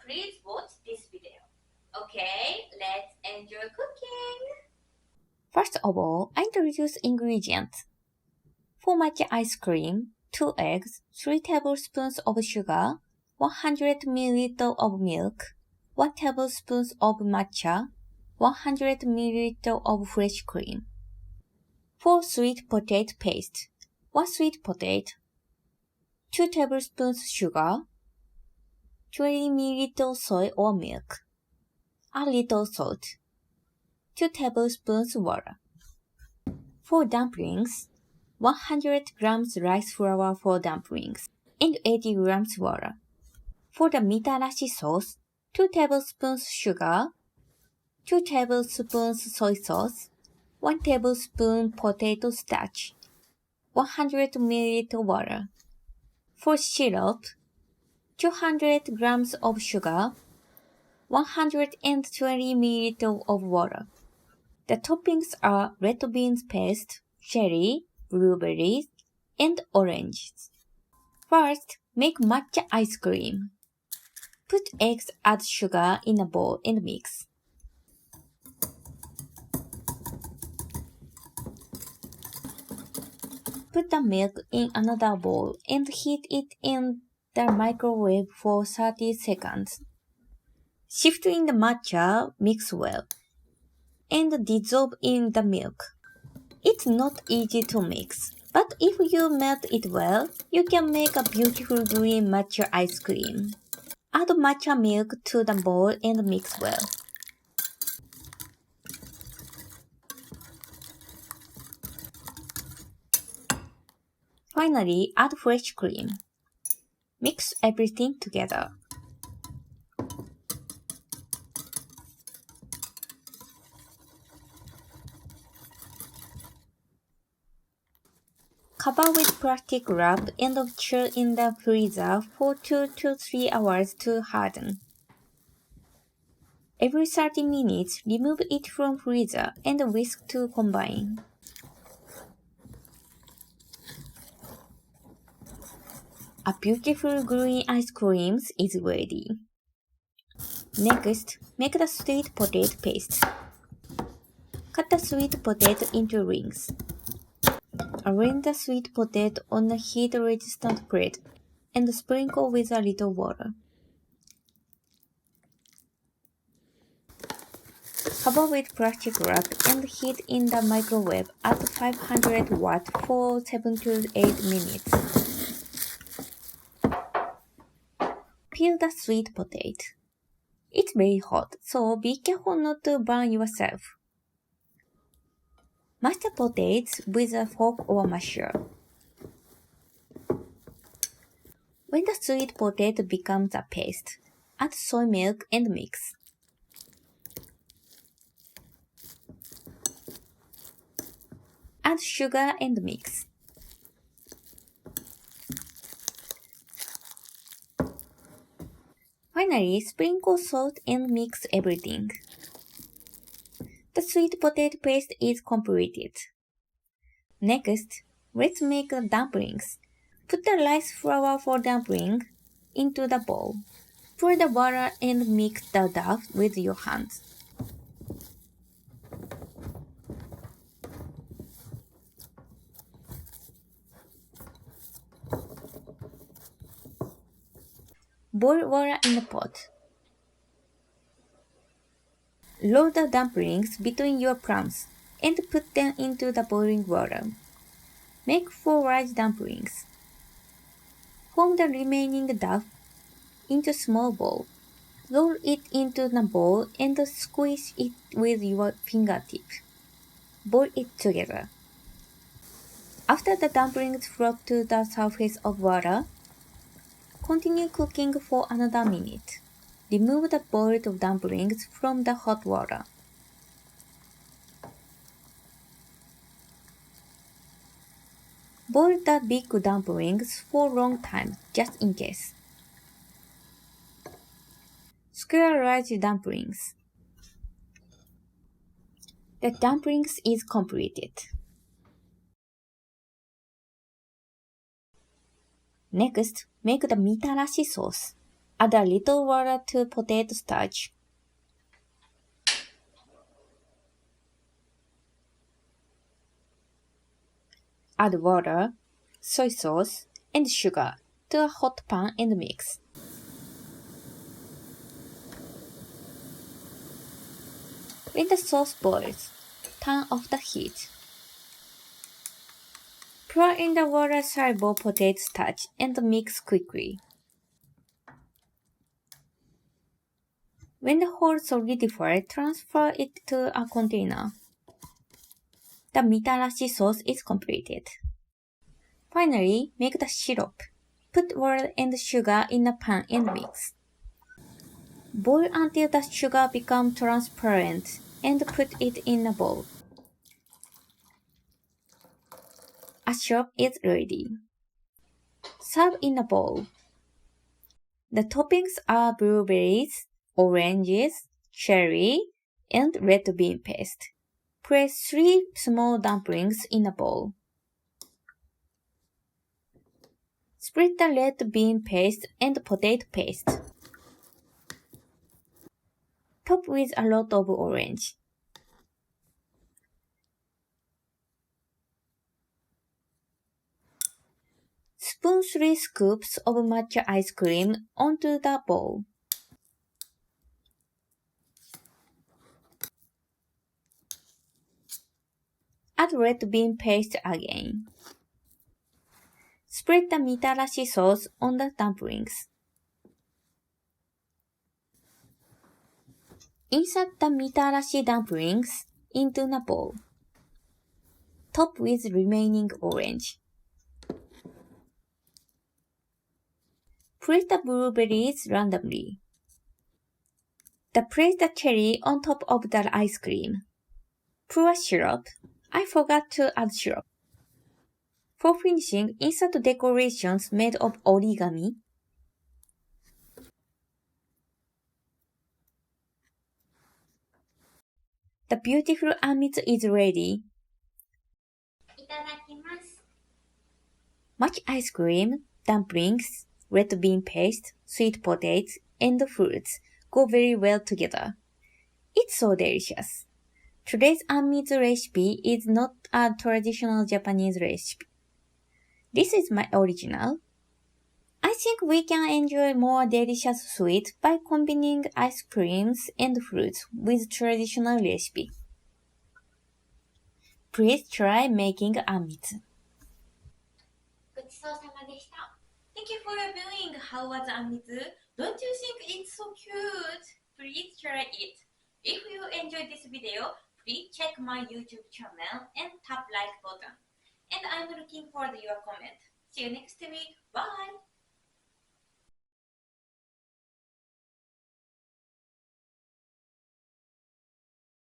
please watch this video. Okay, let's enjoy cooking. First of all, I introduce ingredients. For matcha ice cream, 2 eggs, 3 tablespoons of sugar, 100 ml of milk, 1 tablespoon of matcha, 100 ml of fresh cream. For sweet potato paste, 1 sweet potato, 2 tablespoons sugar, 20 ml soy or milk, a little salt, 2 tablespoons water. For dumplings, 100 grams rice flour for dumplings, and 80 grams water. For the mitarashi sauce, 2 tablespoons sugar, 2 tablespoons soy sauce, 1 tablespoon potato starch, 100 ml water. For syrup, 200 grams of sugar, 120 ml of water. The toppings are red beans paste, cherry, blueberries, and oranges. First, make matcha ice cream. Put eggs, add sugar in a bowl and mix. Put the milk in another bowl and heat it in the microwave for 30 seconds. Shift in the matcha, mix well, and dissolve in the milk. It's not easy to mix, but if you melt it well, you can make a beautiful green matcha ice cream. Add matcha milk to the bowl and mix well. Finally, add fresh cream. Mix everything together. Cover with plastic wrap and chill in the freezer for 2 to 3 hours to harden. Every 30 minutes, remove it from freezer and whisk to combine. A beautiful green ice cream is ready. Next, make the sweet potato paste. Cut the sweet potato into rings. Arrange the sweet potato on a heat-resistant plate and sprinkle with a little water. Cover with plastic wrap and heat in the microwave at 500 watts for 7 to 8 minutes. Peel the sweet potato. It's very hot, so be careful not to burn yourself. Mash the potatoes with a fork or masher. When the sweet potato becomes a paste, add soy milk and mix. Add sugar and mix. Finally, sprinkle salt and mix everything. The sweet potato paste is completed. Next, let's make the dumplings. Put the rice flour for dumpling into the bowl. Pour the water and mix the dough with your hands. Boil water in the pot. Roll the dumplings between your palms and put them into the boiling water. Make 4 large dumplings. Form the remaining dough into small bowl. Roll it into the bowl and squeeze it with your fingertip. Boil it together. After the dumplings float to the surface of water, continue cooking for another minute. Remove the boiled dumplings from the hot water. Boil the big dumplings for a long time, just in case. Square large dumplings. The dumplings is completed. Next, make the mitarashi sauce. Add a little water to potato starch. Add water, soy sauce, and sugar to a hot pan and mix. When the sauce boils, turn off the heat. Pour in the water-soluble potato starch and mix quickly. When the whole solidifies, transfer it to a container. The mitarashi sauce is completed. Finally, make the syrup. Put water and sugar in a pan and mix. Boil until the sugar becomes transparent and put it in a bowl. A syrup is ready. Serve in a bowl. The toppings are blueberries, oranges, cherry, and red bean paste. Place 3 small dumplings in a bowl. Split the red bean paste and potato paste. Top with a lot of orange. Spoon 3 scoops of matcha ice cream onto the bowl. Add red bean paste again. Spread the mitarashi sauce on the dumplings. Insert the mitarashi dumplings into the bowl. Top with remaining orange. Place the blueberries randomly. Place the cherry on top of the ice cream. Pour syrup. I forgot to add syrup. For finishing, insert decorations made of origami. The beautiful anmitsu is ready. いただきます。 Matcha ice cream, dumplings, red bean paste, sweet potatoes, and fruits go very well together. It's so delicious. Today's anmitsu recipe is not a traditional Japanese recipe. This is my original. I think we can enjoy more delicious sweets by combining ice creams and fruits with traditional recipe. Please try making anmitsu. ごちそうさまでした。Thank you for viewing. How was Anmitsu? Don't you think it's so cute? Please try it. If you enjoyed this video, please check my YouTube channel and tap like button. And I'm looking forward to your comment. See you next week. Bye!